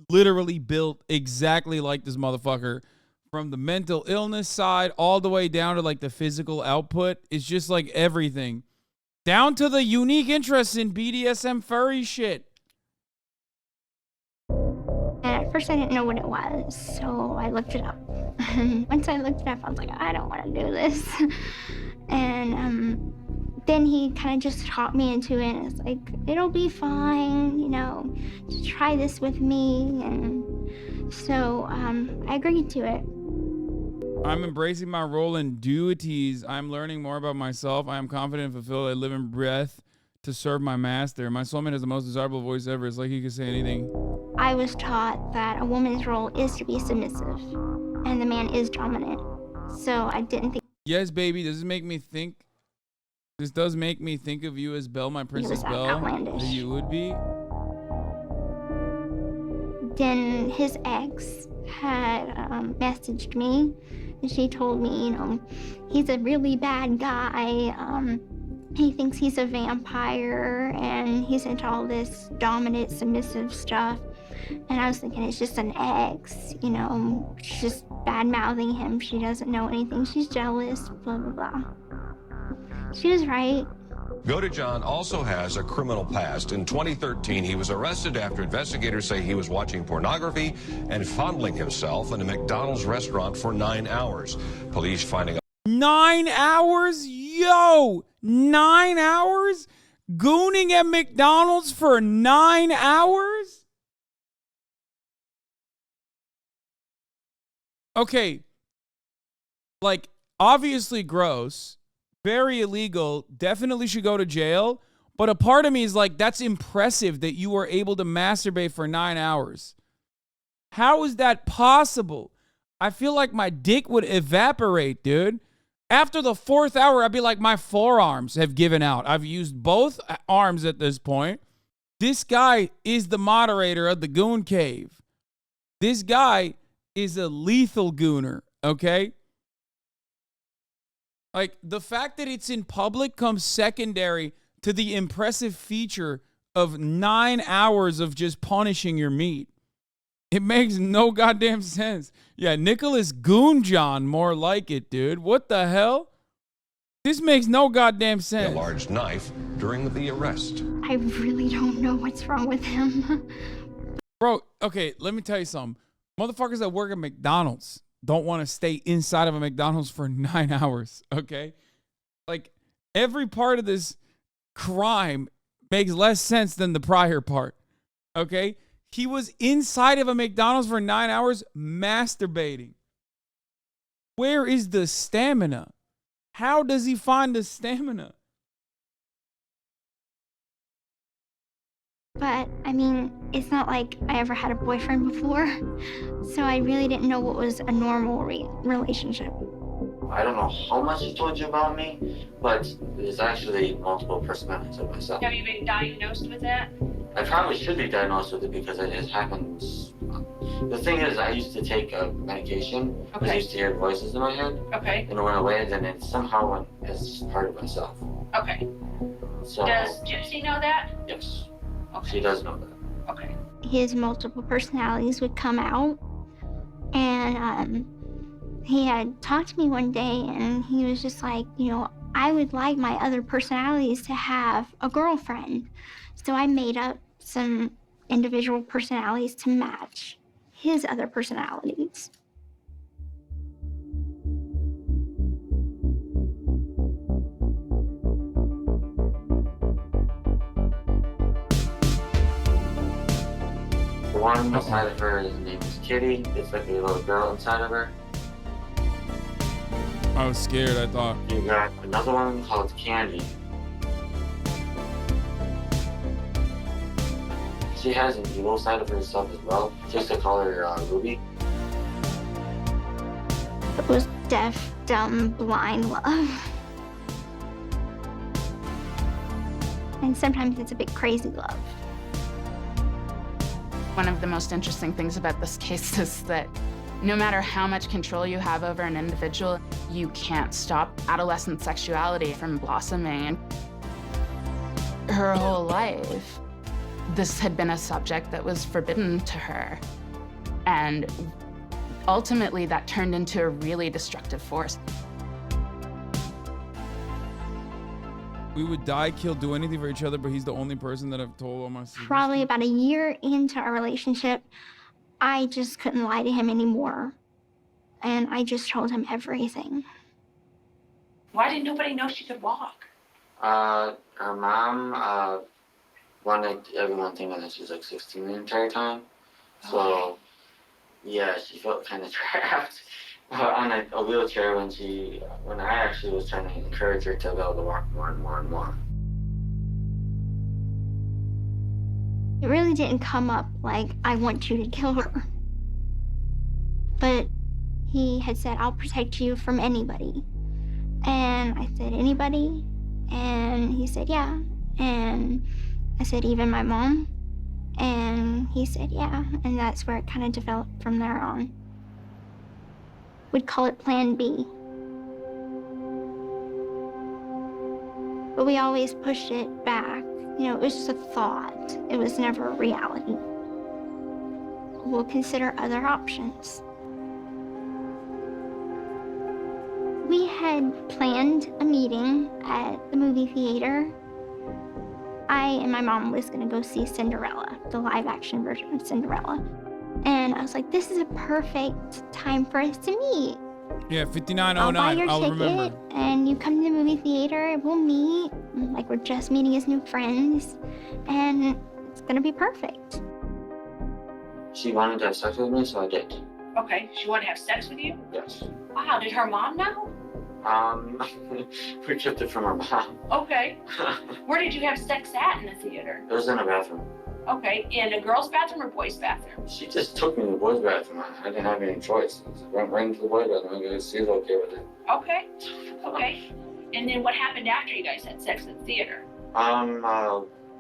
literally built exactly like this motherfucker. From the mental illness side all the way down to like the physical output. It's just like everything. Down to the unique interest in BDSM furry shit. And at first I didn't know what it was, so I looked it up. Once I looked it up, I was like, I don't want to do this. And then he kind of just taught me into it. And it's like, it'll be fine, you know, just try this with me. And so I agreed to it. I'm embracing my role in duties. I'm learning more about myself. I am confident and fulfilled. I live in breath to serve my master. My soulmate has the most desirable voice ever. It's like he could say anything. I was taught that a woman's role is to be submissive and the man is dominant. So I didn't think. Yes, baby. This make me think. This does make me think of you as Belle, my Princess Belle. Outlandish. That you would be. Then his ex had messaged me, and she told me, you know, he's a really bad guy. He thinks he's a vampire, and he's into all this dominant, submissive stuff. And I was thinking, it's just an ex, you know, she's just bad-mouthing him. She doesn't know anything. She's jealous, blah, blah, blah. She was right. Godejohn also has a criminal past. In 2013, he was arrested after investigators say he was watching pornography and fondling himself in a McDonald's restaurant for 9 hours. Police finding 9 hours? Yo! 9 hours? Gooning at McDonald's for 9 hours? Okay. Like, obviously gross. Very illegal, definitely should go to jail. But a part of me is like, that's impressive that you were able to masturbate for 9 hours. How is that possible? I feel like my dick would evaporate, dude. After the 4th hour, I'd be like, my forearms have given out. I've used both arms at this point. This guy is the moderator of the Goon Cave. This guy is a lethal gooner, okay? Like, the fact that it's in public comes secondary to the impressive feature of 9 hours of just punishing your meat. It makes no goddamn sense. Yeah, Nicholas Goonjohn, more like it, dude. What the hell? This makes no goddamn sense. a large knife during the arrest. I really don't know what's wrong with him. Bro, okay, let me tell you something. Motherfuckers that work at McDonald's don't want to stay inside of a McDonald's for 9 hours, okay? Like, every part of this crime makes less sense than the prior part, okay? He was inside of a McDonald's for 9 hours masturbating. Where is the stamina? How does he find the stamina? But, I mean, it's not like I ever had a boyfriend before, so I really didn't know what was a normal relationship. I don't know how much he told you about me, but there's actually multiple personalities of myself. Have you been diagnosed with that? I probably should be diagnosed with it because it happens. The thing is, I used to take a medication because I used to hear voices in my head. Okay. And it went away, and then it somehow went as part of myself. Okay. So, Does Gypsy know that? yes, Okay. she does know that. Okay. His multiple personalities would come out, and he had talked to me one day, and he was just like, you know, I would like my other personalities to have a girlfriend. So I made up some individual personalities to match his other personalities. The one inside of her, his name is Kitty. It's like a little girl inside of her. I was scared, I thought. You got another one called Candy. She has an evil side of herself as well. She used to call her Ruby. It was deaf, dumb, blind love. And sometimes it's a bit crazy love. One of the most interesting things about this case is that no matter how much control you have over an individual, you can't stop adolescent sexuality from blossoming. Her whole life, this had been a subject that was forbidden to her. And ultimately, that turned into a really destructive force. We would die, kill, do anything for each other, but he's the only person that I've told all my secrets. Probably about a year into our relationship, I just couldn't lie to him anymore. And I just told him everything. Why didn't nobody know she could walk? Her mom wanted everyone thinking that she's like 16 the entire time. So, yeah, she felt kind of trapped on a wheelchair when I actually was trying to encourage her to be able to walk more and more and more. It really didn't come up like, I want you to kill her. But he had said, I'll protect you from anybody. And I said, anybody? And he said, yeah. And I said, even my mom? And he said, yeah. And that's where it kind of developed from there on. We'd call it Plan B. But we always pushed it back. You know, it was just a thought. It was never a reality. We'll consider other options. We had planned a meeting at the movie theater. I and my mom was gonna go see Cinderella, the live action version of Cinderella. And I was like, this is a perfect time for us to meet. Yeah, 5909. I'll buy your I'll ticket, remember. and you come to the movie theater, we'll meet, like we're just meeting as new friends, and it's gonna be perfect. She wanted to have sex with me, so I did. Okay, she wanted to have sex with you? Yes. Wow, did her mom know? We kept it from her mom. Okay. Where did you have sex at in the theater? It was in a bathroom. Okay, in a girl's bathroom or boys' bathroom? She just took me to the boys' bathroom. I didn't have any choice. I went right into the boys' bathroom. I guess she was okay with it. Okay, okay. And then what happened after you guys had sex in the theater?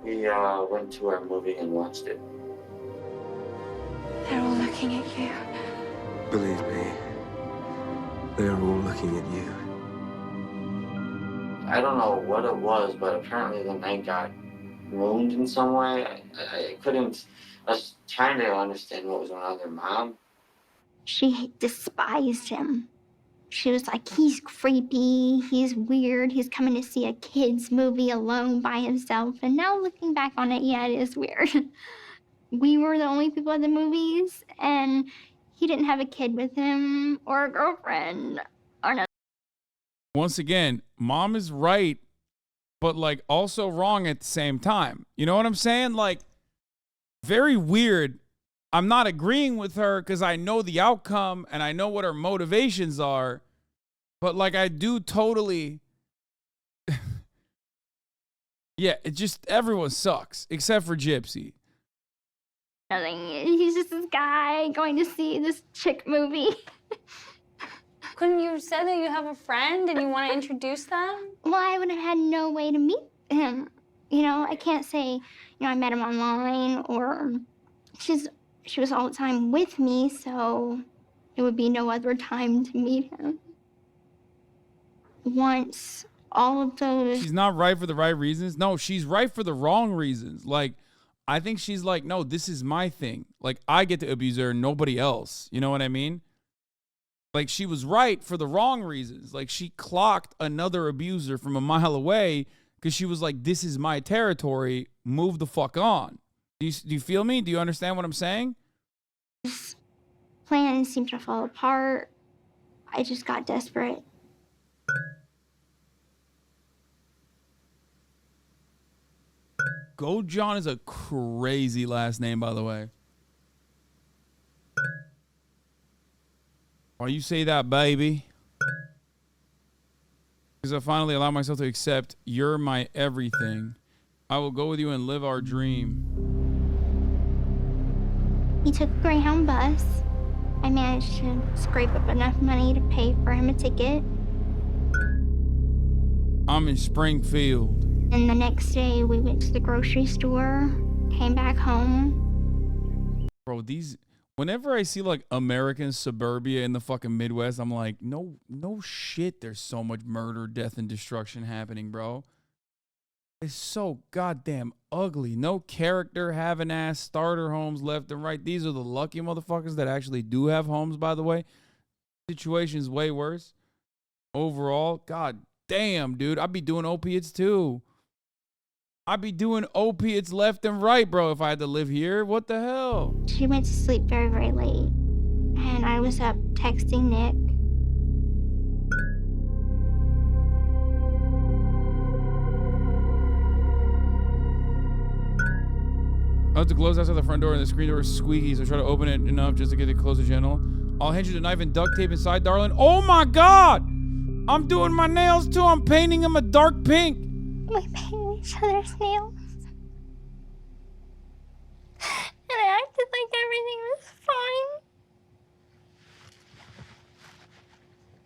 We went to our movie and watched it. They're all looking at you. Believe me, they're all looking at you. I don't know what it was, but apparently the night got ruined in some way. I was trying to understand what was going on with her mom. She despised him. She was like, he's creepy, he's weird, he's coming to see a kid's movie alone by himself. And now looking back on it, yeah, it is weird. We were the only people at the movies, and he didn't have a kid with him or a girlfriend or nothing. Once again, mom is right, but like also wrong at the same time. You know what I'm saying? Like, very weird. I'm not agreeing with her because I know the outcome and I know what her motivations are, but like I do totally. Yeah, it just, everyone sucks except for Gypsy. Nothing. He's just this guy going to see this chick movie. Couldn't you say that you have a friend and you want to introduce them? Well, I would have had no way to meet him. You know, I can't say, you know, I met him online, or she was all the time with me, so it would be no other time to meet him. Once all of those... She's not right for the right reasons. No, she's right for the wrong reasons. Like, I think she's like, no, this is my thing. Like, I get to abuse her and nobody else. You know what I mean? Like, she was right for the wrong reasons. Like, she clocked another abuser from a mile away because she was like, this is my territory. Move the fuck on. Do you feel me? Do you understand what I'm saying? This plan seemed to fall apart. I just got desperate. Go John is a crazy last name, by the way. Why you say that, baby? Because I finally allow myself to accept you're my everything. I will go with you and live our dream. He took a Greyhound bus. I managed to scrape up enough money to pay for him a ticket. I'm in Springfield. And the next day, we went to the grocery store, came back home. Bro, whenever I see like American suburbia in the fucking Midwest, I'm like, no shit, there's so much murder, death, and destruction happening, bro. It's so goddamn ugly. No character, having ass starter homes left and right. These are the lucky motherfuckers that actually do have homes, by the way. Situation's way worse. Overall, God, damn, dude, I'd be doing opiates too. I'd be doing opiates left and right, bro, if I had to live here. What the hell? She went to sleep very, very late. And I was up texting Nick. I have to close outside the front door and the screen door is squeaky, so I try to open it enough just to get it closed gentle. I'll hand you the knife and duct tape inside, darling. Oh my God! I'm doing my nails too. I'm painting them a dark pink. We painted each other's nails. And I acted like everything was fine.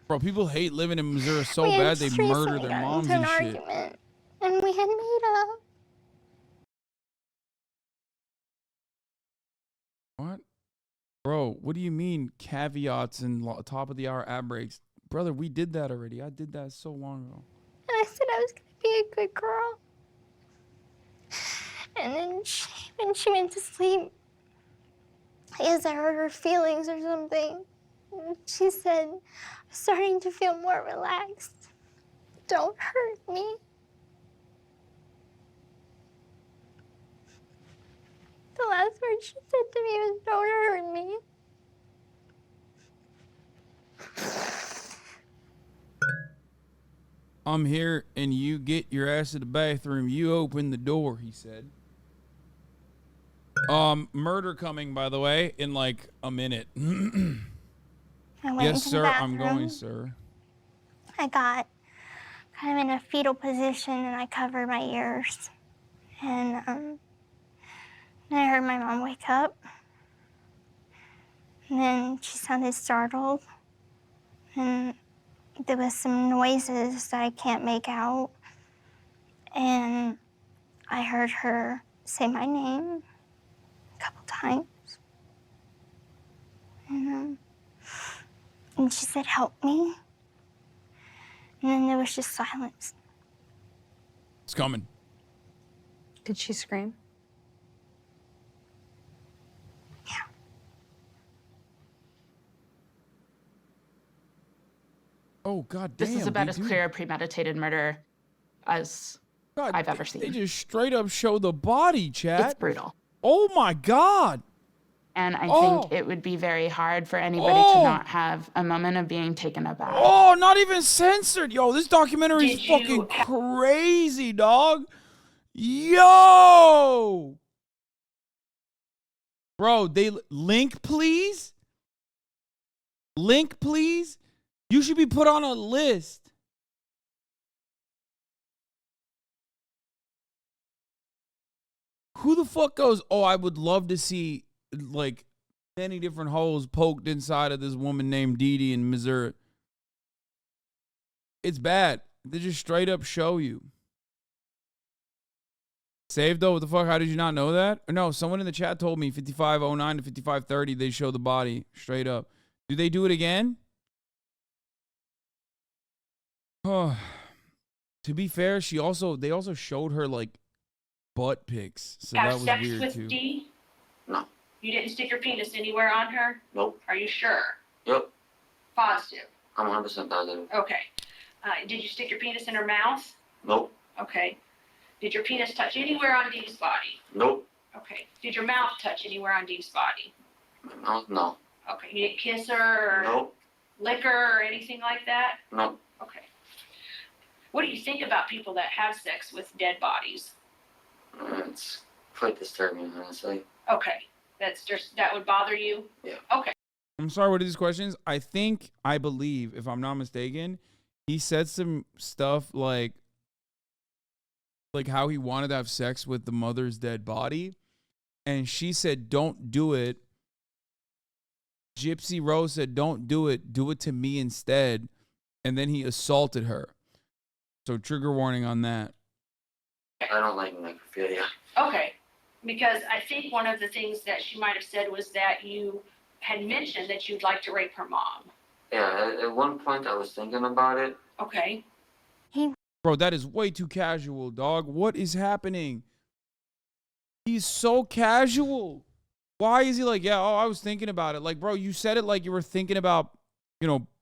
Bro, people hate living in Missouri so We had bad they streets and murder we their got moms into and an shit. argument, and we had made up. What? Bro, what do you mean caveats and top of the hour ad breaks? Brother, we did that already. I did that so long ago. And I said I was going to be a good girl. And then when she went to sleep, I guess I hurt her feelings or something. And she said, I'm starting to feel more relaxed. Don't hurt me. The last word she said to me was, don't hurt me. I'm here and you get your ass to the bathroom. You open the door, he said. Murder coming, by the way, in like a minute. I went Yes, into sir. the I'm bathroom. going, sir. I got kind of in a fetal position and I covered my ears. And then I heard my mom wake up. And then she sounded startled. And there was some noises that I can't make out. And I heard her say my name a couple times. And she said, help me. And then there was just silence. It's coming. Did she scream? Oh, God damn. This is about dude. as clear a premeditated murder as I've ever seen. They just straight up show the body, chat. It's brutal. Oh, my God. And I think it would be very hard for anybody to not have a moment of being taken aback. Oh, not even censored. Yo, this documentary is fucking crazy, dog. Yo. Bro, they link, please. Link, please. You should be put on a list. Who the fuck goes, oh, I would love to see, like, many different holes poked inside of this woman named Dee Dee in Missouri. It's bad. They just straight up show you. Saved though? What the fuck? How did you not know that? No, someone in the chat told me 5509 to 5530, they show the body straight up. Do they do it again? Oh, to be fair, they also showed her like butt pics, so that Have was sex weird with too. Dee? No. You didn't stick your penis anywhere on her? Nope. Are you sure? Yep. Positive. I'm 100% positive. Okay. Did you stick your penis in her mouth? Nope. Okay. Did your penis touch anywhere on Dee's body? Nope. Okay. Did your mouth touch anywhere on Dee's body? My mouth, no. Okay. You didn't kiss her or Nope. lick her or anything like that? Nope. Okay. What do you think about people that have sex with dead bodies? It's quite disturbing, honestly. Okay. That would bother you? Yeah. Okay. I'm sorry, what are these questions? I believe, if I'm not mistaken, he said some stuff like how he wanted to have sex with the mother's dead body. And she said, don't do it. Gypsy Rose said, don't do it. Do it to me instead. And then he assaulted her. So trigger warning on that. I don't like necrophilia. Okay. Because I think one of the things that she might have said was that you had mentioned that you'd like to rape her mom. Yeah, at one point I was thinking about it. Okay. Bro, that is way too casual, dog. What is happening? He's so casual. Why is he like, yeah, I was thinking about it. Like, bro, you said it like you were thinking about,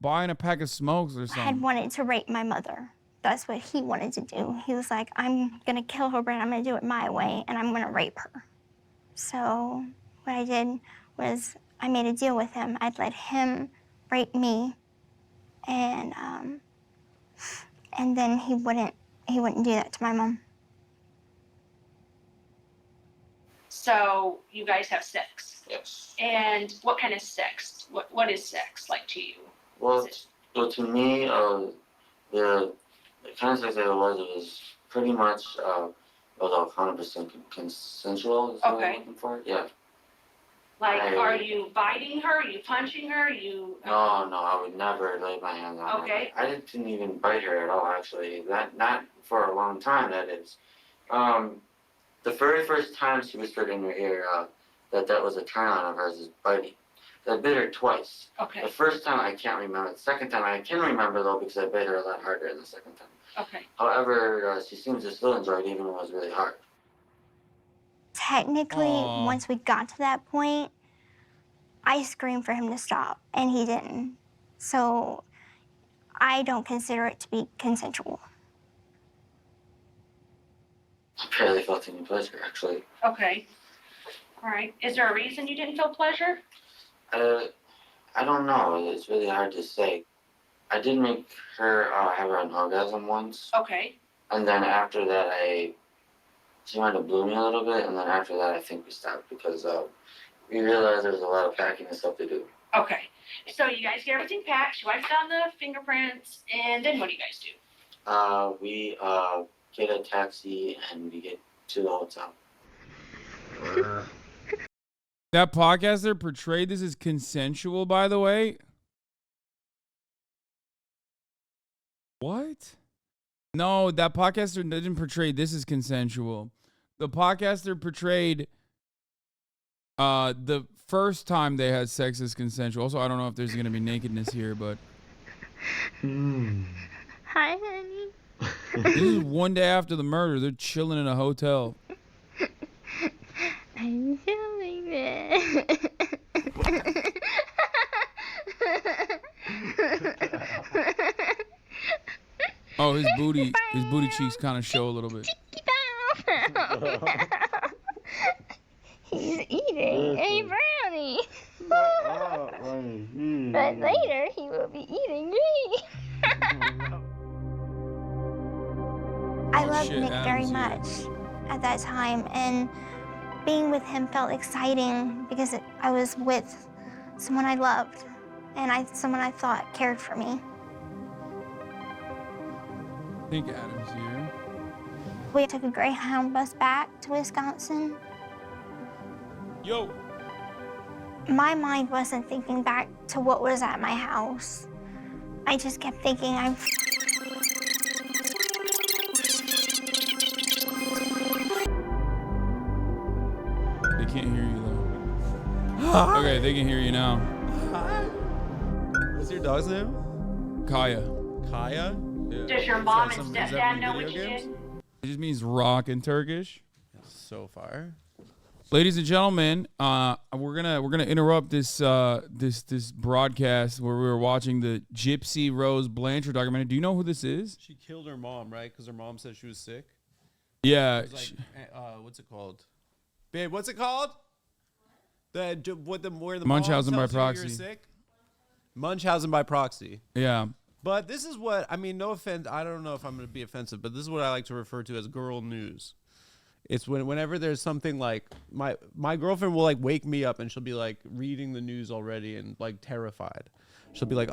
buying a pack of smokes or I something. had wanted to rape my mother that's what he wanted to do. He was like, I'm gonna kill her, but I'm gonna do it my way, and I'm gonna rape her. So what I did was I made a deal with him. I'd let him rape me, and then he wouldn't do that to my mom. So you guys have sex? Yes. And what kind of sex? What is sex like to you? Well, so to me, the kind of sex that it was pretty much was 100% consensual. Is what I'm looking for. Yeah. Like, are you biting her? Are you punching her? No, I would never lay my hands on her. Okay. I didn't even bite her at all, actually. Not for a long time, that is. The very first time she whispered in her ear that was a turn on of hers is biting. I bit her twice. Okay. The first time I can't remember. The second time I can remember, though, because I bit her a lot harder the second time. Okay. However, she seems to still enjoy it, even when it was really hard. Technically, once we got to that point, I screamed for him to stop, and he didn't. So I don't consider it to be consensual. I barely felt any pleasure, actually. Okay. All right. Is there a reason you didn't feel pleasure? I don't know. It's really hard to say. I did make her have an orgasm once. Okay. And then after that, she wanted to blow me a little bit, and then after that, I think we stopped because we realized there was a lot of packing and stuff to do. Okay. So you guys get everything packed. She wipes down the fingerprints, and then what do you guys do? We get a taxi and we get to the hotel. That podcaster portrayed this as consensual, by the way. What? No, that podcaster didn't portray this as consensual. The podcaster portrayed the first time they had sex as consensual. Also, I don't know if there's going to be nakedness here, but... Hi, honey. This is one day after the murder. They're chilling in a hotel. I'm feeling it. Oh, his booty cheeks kind of show a little bit. He's eating a brownie. But later he will be eating me. I loved Nick very much at that time, and being with him felt exciting because I was with someone I loved and someone I thought cared for me. I think Adam's here. We took a Greyhound bus back to Wisconsin. Yo. My mind wasn't thinking back to what was at my house. I just kept thinking They can't hear you though. Okay, they can hear you now. What's your dog's name? Kaya. Kaya? Yeah. Does your mom and stepdad know what you did? It just means rock in Turkish. So far. Ladies and gentlemen, we're gonna interrupt this this broadcast where we were watching the Gypsy Rose Blanchard documentary. Do you know who this is? She killed her mom, right? Because her mom said she was sick. Yeah. It was like, what's it called? Babe, what's it called? Where the Munchausen mom by tells you proxy. you're sick? Munchausen by proxy. Yeah. But this is what, I mean, no offense, I don't know if I'm going to be offensive, but this is what I like to refer to as girl news. It's whenever there's something like, my girlfriend will like wake me up and she'll be like reading the news already and like terrified. She'll be like,